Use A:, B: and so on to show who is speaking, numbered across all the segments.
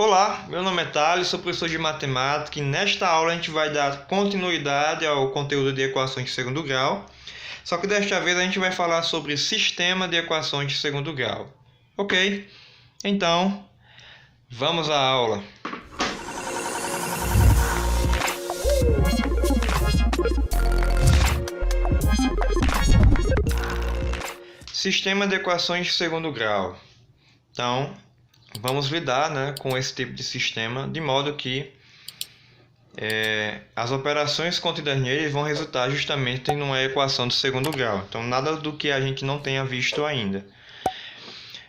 A: Olá, meu nome é Thales, sou professor de matemática e nesta aula a gente vai dar continuidade ao conteúdo de equações de segundo grau, só que desta vez a gente vai falar sobre sistema de equações de segundo grau. Ok? Então, vamos à aula. Sistema de equações de segundo grau. Então, vamos lidar, com esse tipo de sistema, de modo que as operações contidas nele vão resultar justamente em uma equação de segundo grau. Então, nada do que a gente não tenha visto ainda.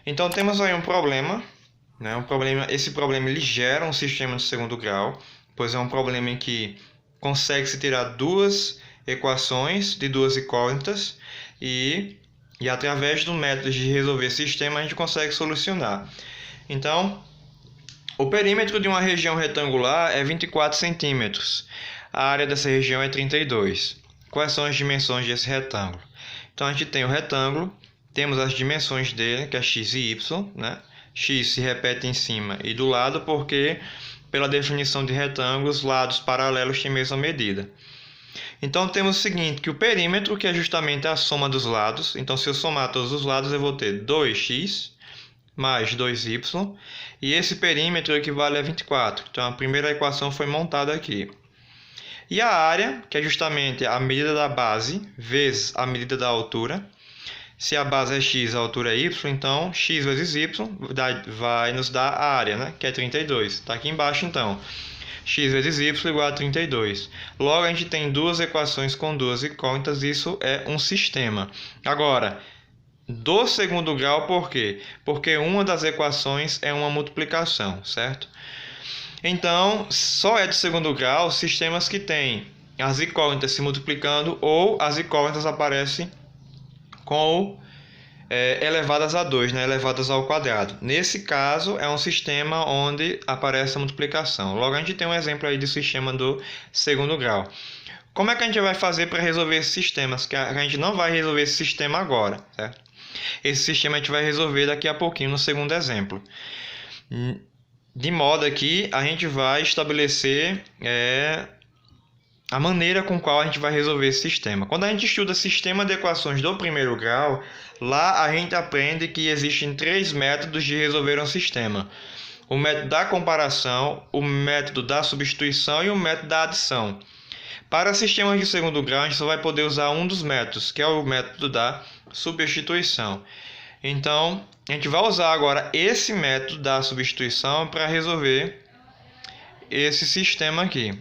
A: Então, temos aí um problema. Esse problema ele gera um sistema de segundo grau, pois é um problema em que consegue-se tirar duas equações de duas incógnitas e através do método de resolver sistema a gente consegue solucionar. Então, o perímetro de uma região retangular é 24 centímetros. A área dessa região é 32. Quais são as dimensões desse retângulo? Então, a gente tem o retângulo, temos as dimensões dele, que é x e y. X se repete em cima e do lado, porque, pela definição de retângulos, lados paralelos têm a mesma medida. Então, temos o seguinte, que o perímetro, que é justamente a soma dos lados. Então, se eu somar todos os lados, eu vou ter 2x mais 2y, e esse perímetro equivale a 24. Então, a primeira equação foi montada aqui. E a área, que é justamente a medida da base vezes a medida da altura. Se a base é x, a altura é y, então x vezes y vai nos dar a área, que é 32. Está aqui embaixo, então. X vezes y igual a 32. Logo, a gente tem duas equações com duas incógnitas, isso é um sistema. Agora, do segundo grau, por quê? Porque uma das equações é uma multiplicação, certo? Então, só é de segundo grau sistemas que têm as incógnitas se multiplicando ou as incógnitas aparecem com elevadas a 2, elevadas ao quadrado. Nesse caso, é um sistema onde aparece a multiplicação. Logo, a gente tem um exemplo aí de sistema do segundo grau. Como é que a gente vai fazer para resolver esses sistemas? Que a gente não vai resolver esse sistema agora, certo? Esse sistema a gente vai resolver daqui a pouquinho no segundo exemplo. De modo que a gente vai estabelecer a maneira com qual a gente vai resolver esse sistema. Quando a gente estuda sistema de equações do primeiro grau, lá a gente aprende que existem três métodos de resolver um sistema. O método da comparação, o método da substituição e o método da adição. Para sistemas de segundo grau, a gente só vai poder usar um dos métodos, que é o método da substituição. Então, a gente vai usar agora esse método da substituição para resolver esse sistema aqui.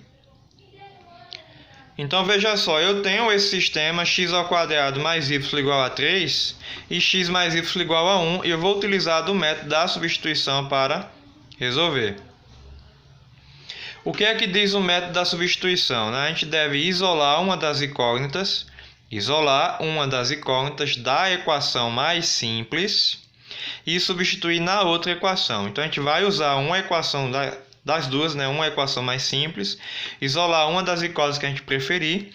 A: Então, veja só, eu tenho esse sistema x² mais y igual a 3 e x mais y igual a 1, e eu vou utilizar do método da substituição para resolver. O que é que diz o método da substituição? A gente deve isolar uma das incógnitas da equação mais simples e substituir na outra equação. Então, a gente vai usar uma equação das duas, uma equação mais simples, isolar uma das incógnitas que a gente preferir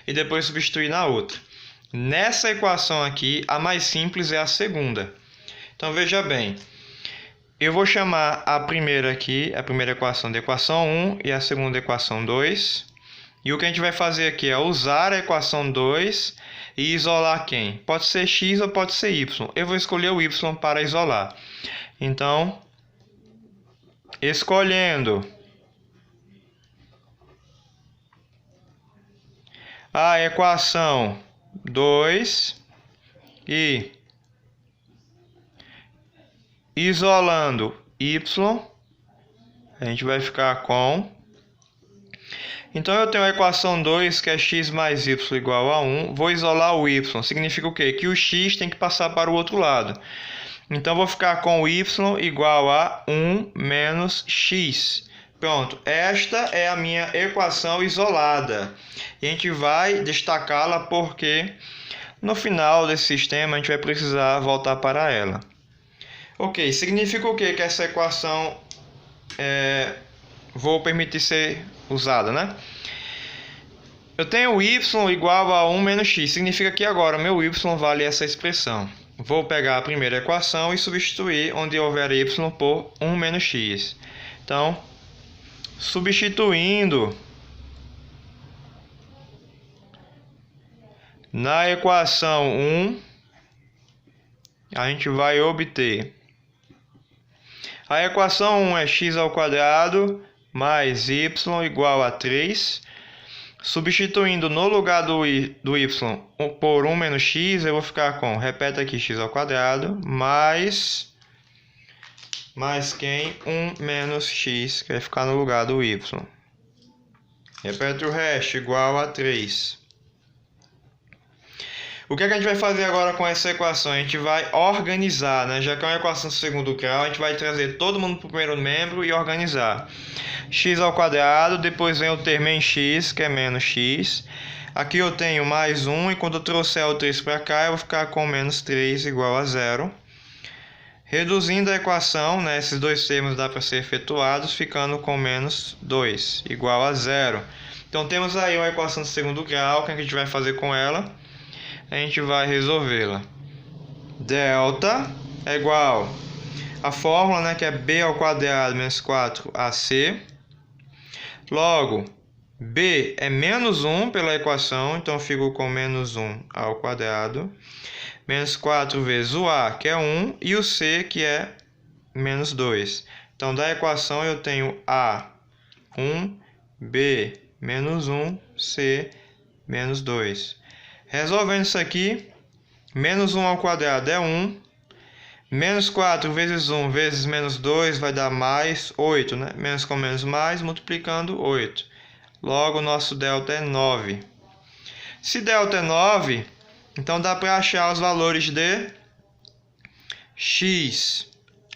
A: e depois substituir na outra. Nessa equação aqui, a mais simples é a segunda. Então, veja bem. Eu vou chamar a primeira aqui, a primeira equação de equação 1 e a segunda equação 2. E o que a gente vai fazer aqui é usar a equação 2 e isolar quem? Pode ser x ou pode ser y. Eu vou escolher o y para isolar. Então, escolhendo a equação 2 e isolando y, a gente vai ficar com... Então, eu tenho a equação 2, que é x mais y igual a 1. Vou isolar o y. Significa o quê? Que o x tem que passar para o outro lado. Então, vou ficar com o y igual a 1 menos x. Pronto. Esta é a minha equação isolada. E a gente vai destacá-la porque no final desse sistema a gente vai precisar voltar para ela. Ok, significa o quê? Que essa equação vou permitir ser usada, Eu tenho y igual a 1 menos x. Significa que agora meu y vale essa expressão. vou pegar a primeira equação e substituir onde houver y por 1 menos x. Então, substituindo na equação 1, a gente vai obter a equação 1 é x² mais y igual a 3. Substituindo no lugar do y por 1 menos x, eu vou ficar com, repete aqui, x² mais quem? 1 menos x, que vai ficar no lugar do y. Repete o resto, igual a 3. O que é que a gente vai fazer agora com essa equação? A gente vai organizar, né? Já que é uma equação do segundo grau, a gente vai trazer todo mundo para o primeiro membro e organizar. x², depois vem o termo em x, que é menos x. Aqui eu tenho mais 1, e quando eu trouxer o 3 para cá, eu vou ficar com menos 3 igual a 0. Reduzindo a equação, né, esses dois termos dá para ser efetuados, ficando com menos 2 igual a 0. Então temos aí uma equação do segundo grau. O que a gente vai fazer com ela? A gente vai resolvê-la. Delta é igual a fórmula, né, que é b² menos 4ac. Logo, b é menos 1 pela equação, então eu fico com menos 1 ao quadrado. Menos 4 vezes o a, que é 1, e o c, que é menos 2. Então, da equação eu tenho a 1, b menos 1, c menos 2. Resolvendo isso aqui, menos 1 ao quadrado é 1. Menos 4 vezes 1 vezes menos 2 vai dar mais 8, né? Menos com menos mais, multiplicando 8. Logo, o nosso delta é 9. Se delta é 9, então dá para achar os valores de x'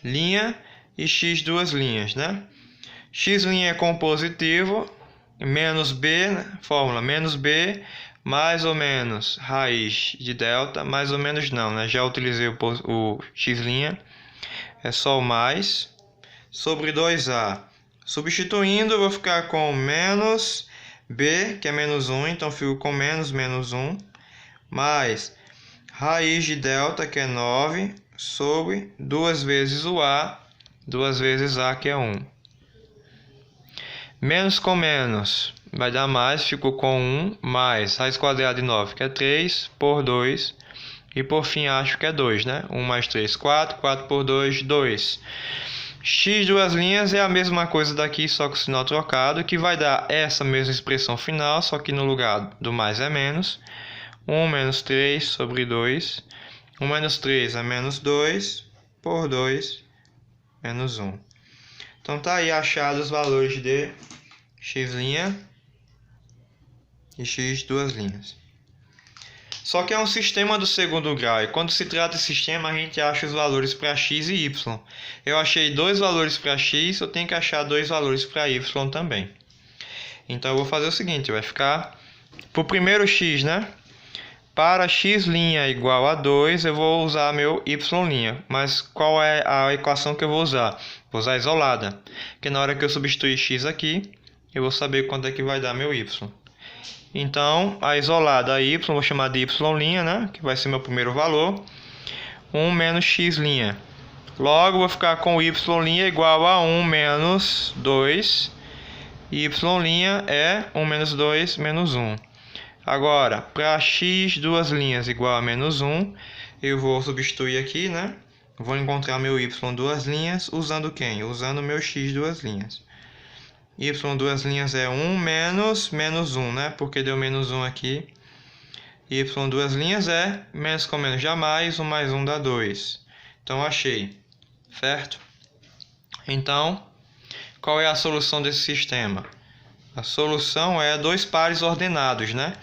A: e x duas linhas, né? X' é com positivo, menos b, né? Fórmula menos b, mais ou menos raiz de delta, mais ou menos não, né? Já utilizei o x', é só o mais, sobre 2a. Substituindo, eu vou ficar com menos b, que é menos 1, então fico com menos 1, mais raiz de delta, que é 9, sobre 2 vezes o a, 2 vezes a, que é 1. Menos com menos vai dar mais, ficou com 1, mais raiz quadrada de 9, que é 3, por 2, e por fim acho que é 2, né? 1 mais 3, 4, 4 por 2, 2. X duas linhas é a mesma coisa daqui, só com o sinal trocado, que vai dar essa mesma expressão final, só que no lugar do mais é menos. 1 menos 3 sobre 2. 1 menos 3 é menos 2, por 2, menos 1. Então tá aí achados os valores de x' e x duas linhas. Só que é um sistema do segundo grau, e quando se trata de sistema, a gente acha os valores para x e y. Eu achei 2 valores para x, eu tenho que achar 2 valores para y também. Então eu vou fazer o seguinte, vai ficar para o primeiro x, né? Para x' igual a 2, eu vou usar meu y'. Mas qual é a equação que eu vou usar? Vou usar a isolada, porque na hora que eu substituir x aqui, eu vou saber quanto é que vai dar meu y. Então, a isolada a y, vou chamar de y', né? Que vai ser meu primeiro valor. 1 menos x'. Logo, vou ficar com y' igual a 1 menos 2. Y' é 1 menos 2 menos 1. Agora, para x duas linhas igual a menos 1, eu vou substituir aqui, né? Vou encontrar meu y duas linhas usando quem? Usando meu x duas linhas. Y duas linhas é 1 menos menos 1, né? Porque deu menos 1 aqui. Y duas linhas é menos com menos jamais, 1 mais 1 dá 2. Então, achei. Certo? Então, qual é a solução desse sistema? A solução é 2 pares ordenados, né?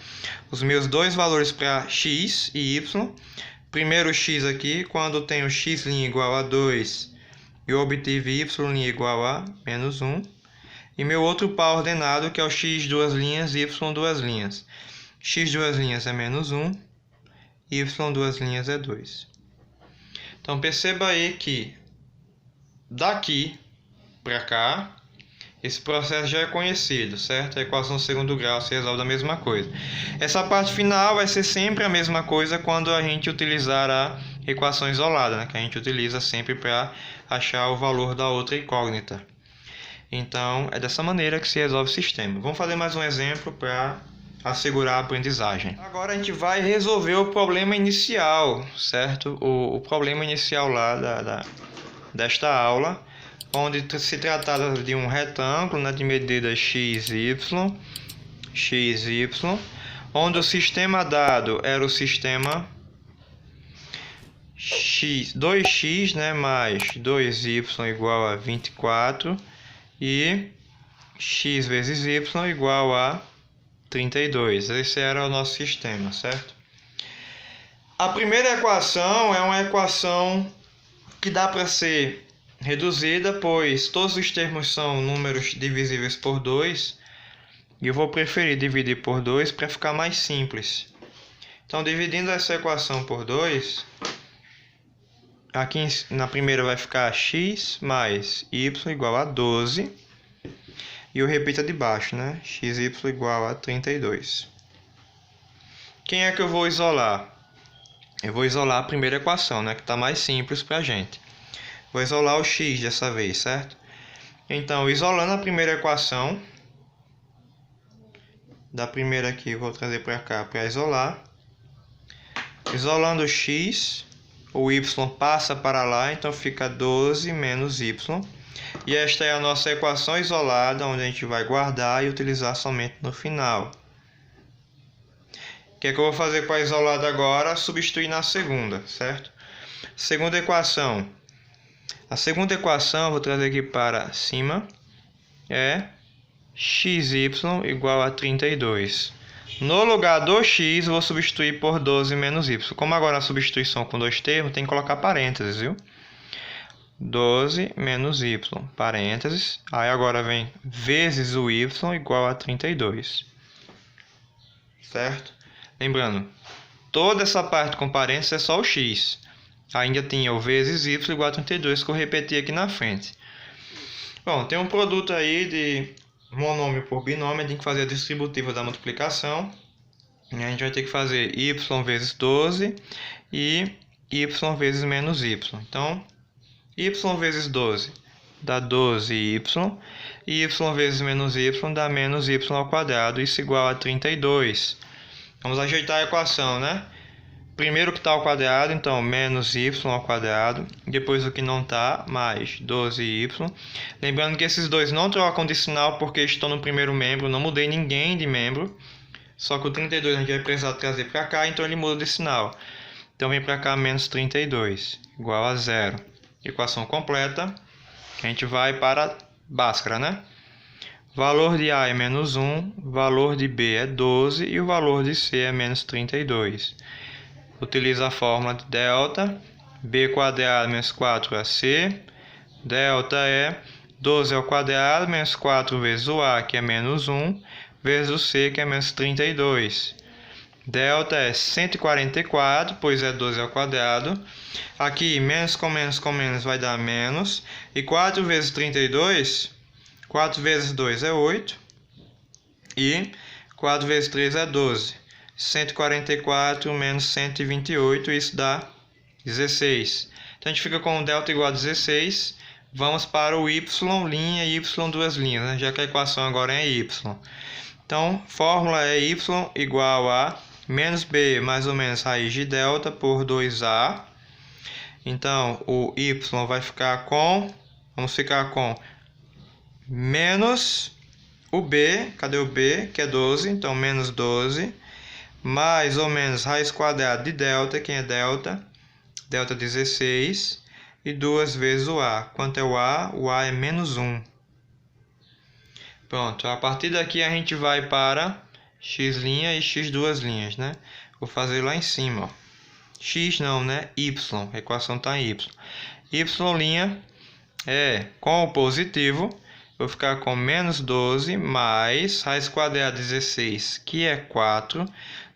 A: Os meus 2 valores para x e y. Primeiro x aqui, quando tenho x' igual a 2, eu obtive y' igual a menos 1. E meu outro par ordenado, que é o x duas linhas e y duas linhas. X duas linhas é menos 1, y duas linhas é 2. Então, perceba aí que daqui para cá, esse processo já é conhecido, certo? A equação do segundo grau se resolve da mesma coisa. Essa parte final vai ser sempre a mesma coisa quando a gente utilizar a equação isolada, né, que a gente utiliza sempre para achar o valor da outra incógnita. Então, é dessa maneira que se resolve o sistema. Vamos fazer mais um exemplo para assegurar a aprendizagem. Agora a gente vai resolver o problema inicial, certo? O problema inicial lá desta aula, onde se tratava de um retângulo, né, de medida x, y, onde o sistema dado era o sistema 2x, né, mais 2y igual a 24 e x vezes y igual a 32. Esse era o nosso sistema, certo? A primeira equação é uma equação que dá para ser reduzida, pois todos os termos são números divisíveis por 2, e eu vou preferir dividir por 2 para ficar mais simples. Então, dividindo essa equação por 2, aqui na primeira vai ficar x mais y igual a 12, e eu repito a de baixo, né? xy igual a 32. Quem é que eu vou isolar? Eu vou isolar a primeira equação, né, que está mais simples para a gente. Vou isolar o x dessa vez, certo? Então, isolando a primeira equação, da primeira aqui, vou trazer para cá para isolar. Isolando o x, o y passa para lá, então fica 12 menos y. E esta é a nossa equação isolada, onde a gente vai guardar e utilizar somente no final. O que é que eu vou fazer com a isolada agora? Substituir na segunda, certo? Segunda equação. A segunda equação, vou trazer aqui para cima, é xy igual a 32. No lugar do x, vou substituir por 12 menos y. Como agora a substituição com dois termos, tem que colocar parênteses, viu? 12 menos y, parênteses. Aí agora vem vezes o y igual a 32. Certo? Lembrando, toda essa parte com parênteses é só o x. Ainda tinha o vezes y igual a 32, que eu repeti aqui na frente. Bom, tem um produto aí de monômio por binômio, a gente tem que fazer a distributiva da multiplicação. E a gente vai ter que fazer y vezes 12 e y vezes menos y. Então, y vezes 12 dá 12y, e y vezes menos y dá menos y ao quadrado, isso igual a 32. Vamos ajeitar a equação, né? Primeiro o que está ao quadrado, então menos y ao quadrado, depois o que não está, mais 12y. Lembrando que esses dois não trocam de sinal porque estão no primeiro membro, não mudei ninguém de membro, só que o 32 a gente vai precisar trazer para cá, então ele muda de sinal. Então vem para cá menos 32, igual a 0. Equação completa, a gente vai para Bhaskara, né? Valor de A é menos 1, valor de B é 12 e o valor de C é menos 32. Utiliza a fórmula de delta, b quadrado menos 4ac, delta é 12 ao quadrado menos 4 vezes o a, que é menos 1, vezes o c, que é menos 32. Delta é 144, pois é 12 ao quadrado. Aqui, menos com menos vai dar menos. E 4 vezes 32, 4 vezes 2 é 8. E 4 vezes 3 é 12. 144 menos 128, isso dá 16. Então a gente fica com delta igual a 16. Vamos para o y' e y duas linhas, né? Já que a equação agora é y. Então, fórmula é y igual a menos b mais ou menos raiz de delta por 2a. Então, o y vai ficar com, vamos ficar com menos o b, cadê o b? Que é 12, então menos 12. Mais ou menos raiz quadrada de delta, quem é delta? Delta 16. E 2 vezes o A. Quanto é o A? O A é menos 1. Pronto, a partir daqui a gente vai para x' e x duas linhas, né? Vou fazer lá em cima, ó. X não, né? Y, a equação está em y. Y' é com o positivo, vou ficar com menos 12 mais raiz quadrada de 16, que é 4.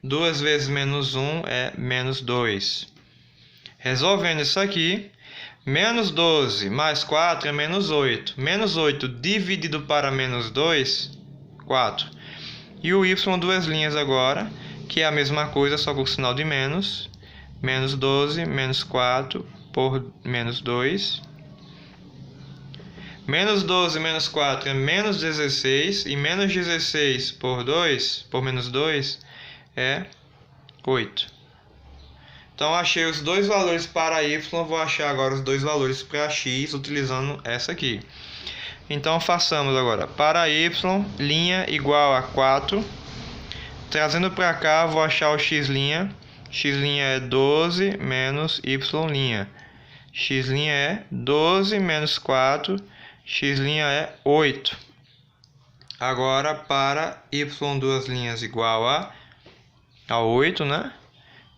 A: 2 vezes menos 1 é menos 2. Resolvendo isso aqui, menos 12 mais 4 é menos 8. Menos 8 dividido para menos 2, 4. E o y duas linhas agora, que é a mesma coisa, só com o sinal de menos. menos 12, menos 4 por menos 2. Menos 12 menos 4 é menos 16, e menos 16 por menos 2, é 8. Então, achei os dois valores para y, vou achar agora os dois valores para x, utilizando essa aqui. Então, façamos agora. Para y, linha igual a 4. Trazendo para cá, vou achar o x'. X' é 12 menos y'. X' é 12 menos 4. X' é 8. Agora, para y duas linhas igual a 8, né?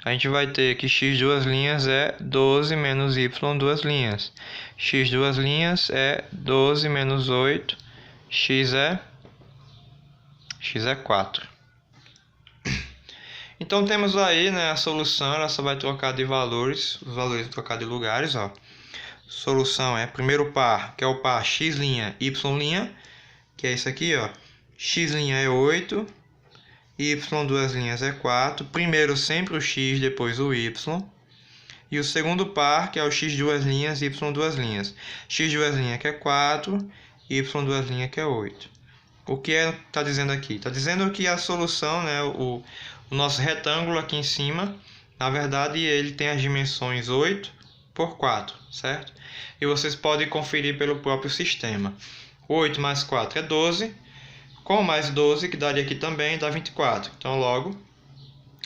A: A gente vai ter que x duas linhas é 12 menos y duas linhas. X duas linhas é 12 menos 8. X é 4. Então, temos aí, né, a solução. Ela só vai trocar de valores. Os valores vão trocar de lugares, ó. Solução é primeiro par, que é o par x', y', que é isso aqui, ó. X' é 8, y duas linhas é 4. Primeiro sempre o x, depois o y. E o segundo par, que é o x duas linhas, y duas linhas. X duas linhas que é 4, y duas linhas que é 8. O que está dizendo aqui? Está dizendo que a solução, né, o nosso retângulo aqui em cima, na verdade, ele tem as dimensões 8 por 4, certo? E vocês podem conferir pelo próprio sistema. 8 mais 4 é 12. Com mais 12, que daria aqui também, dá 24. Então, logo,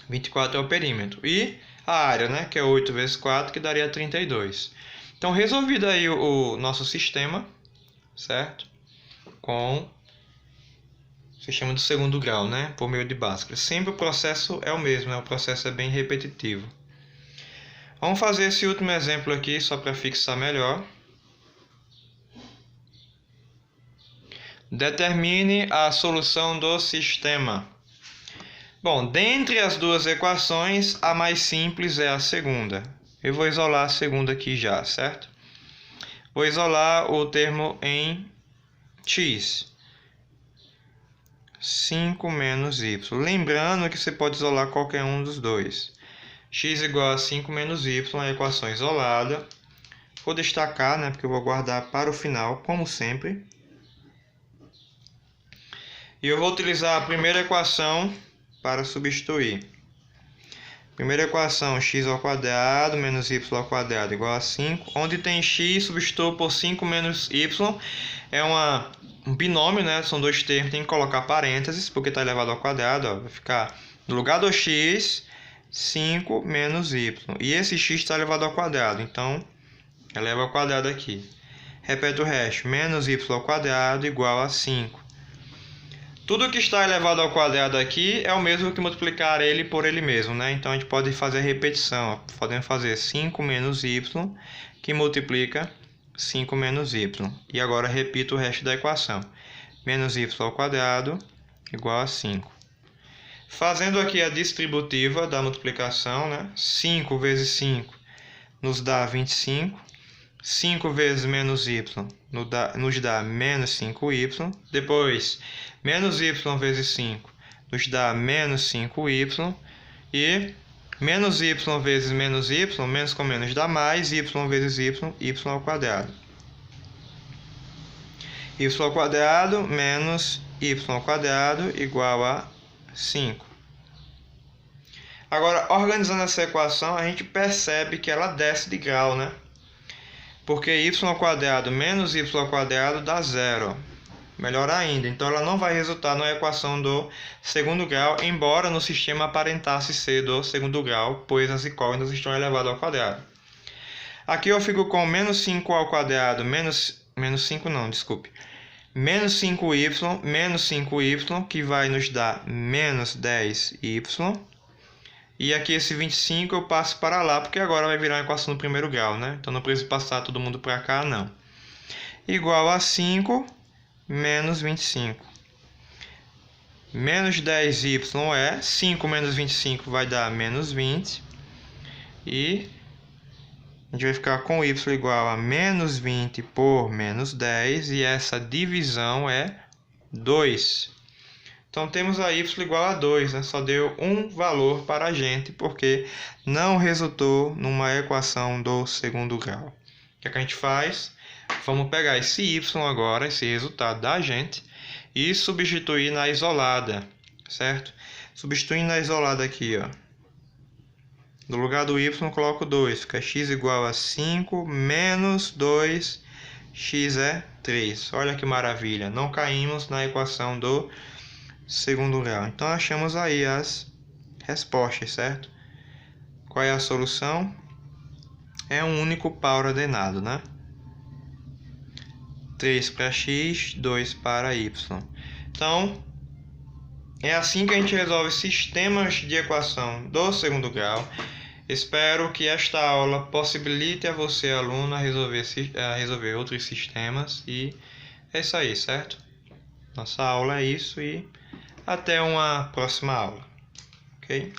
A: 24 é o perímetro. E a área, né, que é 8 vezes 4, que daria 32. Então, resolvido aí o nosso sistema, certo? Com o sistema do segundo grau, né, por meio de Bhaskara. Sempre o processo é o mesmo, né? O processo é bem repetitivo. Vamos fazer esse último exemplo aqui, só para fixar melhor. Determine a solução do sistema. Bom, dentre as duas equações, a mais simples é a segunda. Eu vou isolar a segunda aqui já, certo? Vou isolar o termo em x. 5 menos y. Lembrando que você pode isolar qualquer um dos dois. X igual a 5 menos y é a equação isolada. Vou destacar, né, porque eu vou guardar para o final, como sempre. E eu vou utilizar a primeira equação para substituir. Primeira equação, x ao quadrado menos y ao quadrado igual a 5. Onde tem x, substituo por 5 menos y. É um binômio, né? São dois termos, tem que colocar parênteses, porque está elevado ao quadrado. Ó. Vai ficar no lugar do x, 5 menos y. E esse x está elevado ao quadrado, então eleva ao quadrado aqui. Repete o resto, menos y ao quadrado igual a 5. Tudo que está elevado ao quadrado aqui é o mesmo que multiplicar ele por ele mesmo, né? Então, a gente pode fazer a repetição. Podemos fazer 5 menos y, que multiplica 5 menos y. E agora, repito o resto da equação. Menos y ao quadrado igual a 5. Fazendo aqui a distributiva da multiplicação, né? 5 vezes 5 nos dá 25. 5 vezes menos y nos dá menos 5y. Depois, menos y vezes 5 nos dá menos 5y. E menos y vezes menos y, menos com menos dá mais, y vezes y ao quadrado. Y ao quadrado menos y ao quadrado igual a 5. Agora, organizando essa equação, a gente percebe que ela desce de grau, né? Porque y ao quadrado menos y ao quadrado dá 0. Melhor ainda, então ela não vai resultar na equação do segundo grau, embora no sistema aparentasse ser do segundo grau, pois as incógnitas estão elevadas ao quadrado. Aqui eu fico com menos 5 ao quadrado, menos 5y, que vai nos dar menos 10y. E aqui esse 25 eu passo para lá, porque agora vai virar uma equação do primeiro grau, né? Então não preciso passar todo mundo para cá, não. Igual a 5 menos 25. Menos 10y é 5 menos 25 vai dar menos 20. E a gente vai ficar com y igual a menos 20 por menos 10. E essa divisão é 2. Então temos a y igual a 2, né? Só deu um valor para a gente, porque não resultou numa equação do segundo grau. O que é que a gente faz? Vamos pegar esse y agora, esse resultado da gente, e substituir na isolada, certo? Substituindo na isolada aqui, ó. No lugar do y, coloco 2. Fica x igual a 5 menos 2, x é 3. Olha que maravilha. Não caímos na equação do segundo grau. Então, achamos aí as respostas, certo? Qual é a solução? É um único par ordenado, né? 3 para x, 2 para y. Então, é assim que a gente resolve sistemas de equação do segundo grau. Espero que esta aula possibilite a você, aluno, a resolver outros sistemas. E é isso aí, certo? Nossa aula é isso e até uma próxima aula. Ok?